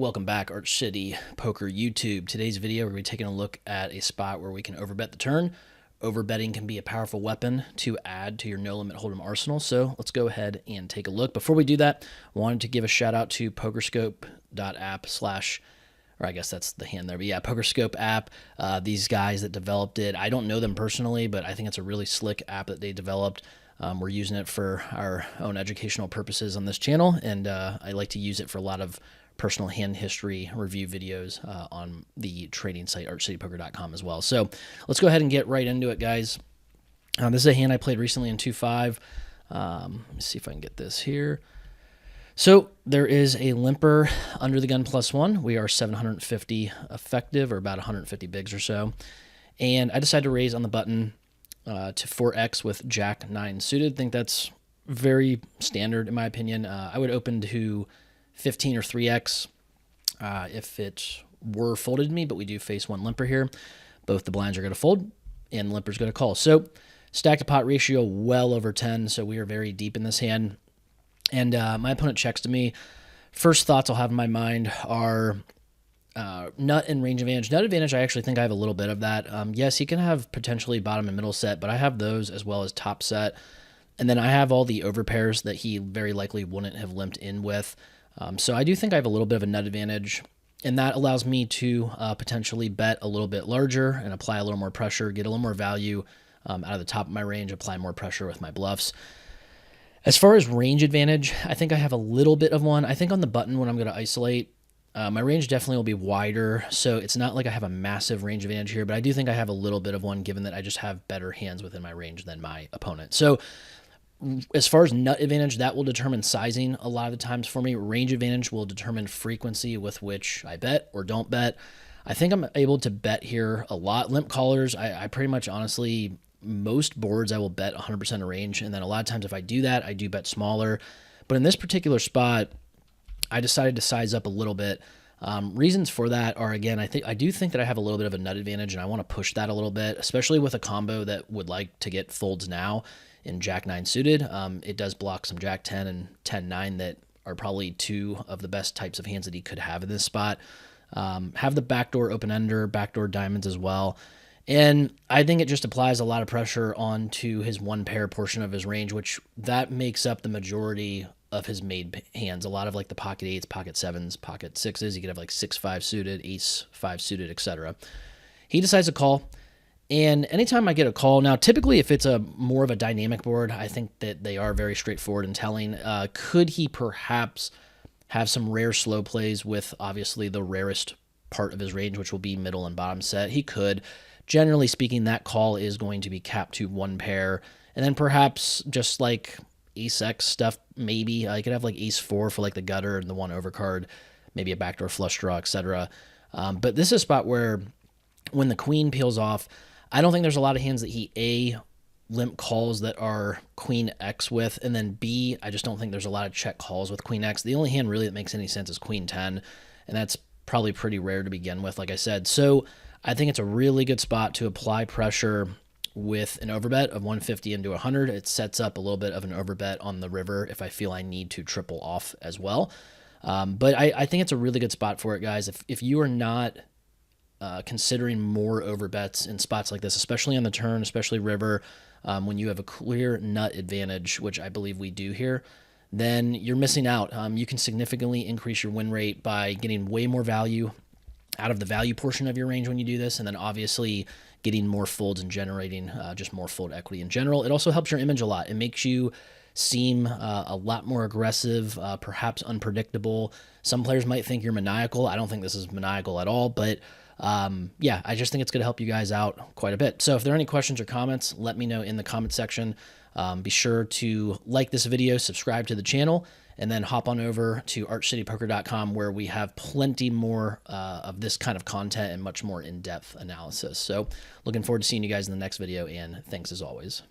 Welcome back, Arch City Poker YouTube. Today's video, we're going to be taking a look at a spot where we can overbet the turn. Overbetting can be a powerful weapon to add to your no-limit hold'em arsenal, so let's go ahead and take a look. Before we do that, I wanted to give a shout-out to pokerscope.app/ or I guess that's the hand there, but yeah, PokerScope app. These guys that developed it, I don't know them personally, but I think it's a really slick app that they developed. We're using it for our own educational purposes on this channel, and I like to use it for a lot of personal hand history review videos on the trading site archcitypoker.com as well. So let's go ahead and get right into it, guys. This is a hand I played recently in 2-5. Let me see if I can get this here. So there is a limper under the gun +1. We are 750 effective, or about 150 bigs or so. And I decided to raise on the button to 4x with Jack 9 suited. I think that's very standard in my opinion. I would open to 15 or 3x if it were folded to me, but we do face one limper here. Both the blinds are going to fold and the limper's going to call. So stack to pot ratio well over 10, so we are very deep in this hand. And my opponent checks to me. First thoughts I'll have in my mind are nut and range advantage. Nut advantage, I actually think I have a little bit of that. Yes, he can have potentially bottom and middle set, but I have those as well as top set. And then I have all the overpairs that he very likely wouldn't have limped in with. So I do think I have a little bit of a nut advantage, and that allows me to potentially bet a little bit larger and apply a little more pressure, get a little more value out of the top of my range, apply more pressure with my bluffs. As far as range advantage, I think I have a little bit of one. I think on the button when I'm going to isolate, my range definitely will be wider, so it's not like I have a massive range advantage here, but I do think I have a little bit of one given that I just have better hands within my range than my opponent. So as far as nut advantage, that will determine sizing a lot of the times for me. Range advantage will determine frequency with which I bet or don't bet. I think I'm able to bet here a lot. Limp callers, I pretty much honestly, most boards I will bet 100% of range, and then a lot of times if I do that, I do bet smaller. But in this particular spot, I decided to size up a little bit. Reasons for that are, again, I do think that I have a little bit of a nut advantage, and I want to push that a little bit, especially with a combo that would like to get folds now in Jack 9 suited. It does block some Jack 10 and 10-9 that are probably two of the best types of hands that he could have in this spot. Have the backdoor open-ender, backdoor diamonds as well. And I think it just applies a lot of pressure onto his one pair portion of his range, which that makes up the majority of his made hands. A lot of like the pocket 8s, pocket 7s, pocket 6s. You could have like 6-5 suited, ace 5 suited, etc. He decides to call. And anytime I get a call, now typically if it's a more of a dynamic board, I think that they are very straightforward and telling. Could he perhaps have some rare slow plays with obviously the rarest part of his range, which will be middle and bottom set? He could. Generally speaking, that call is going to be capped to one pair. And then perhaps just like ace X stuff, maybe. I could have like ace 4 for like the gutter and the one overcard, maybe a backdoor flush draw, etc. But this is a spot where when the queen peels off, I don't think there's a lot of hands that he A, limp calls that are queen X with, and then B, I just don't think there's a lot of check calls with queen X. The only hand really that makes any sense is queen 10, and that's probably pretty rare to begin with, like I said. So I think it's a really good spot to apply pressure with an overbet of 150 into 100. It sets up a little bit of an overbet on the river if I feel I need to triple off as well. But I think it's a really good spot for it, guys. If you are not considering more overbets in spots like this, especially on the turn, especially river, when you have a clear nut advantage, which I believe we do here, then you're missing out. You can significantly increase your win rate by getting way more value out of the value portion of your range when you do this, and then obviously getting more folds and generating just more fold equity in general. It also helps your image a lot. It makes you seem a lot more aggressive, perhaps unpredictable. Some players might think you're maniacal. I don't think this is maniacal at all, but yeah, I just think it's going to help you guys out quite a bit. So if there are any questions or comments, let me know in the comment section. Be sure to like this video, subscribe to the channel, and then hop on over to archcitypoker.com where we have plenty more of this kind of content and much more in-depth analysis. So looking forward to seeing you guys in the next video, and thanks as always.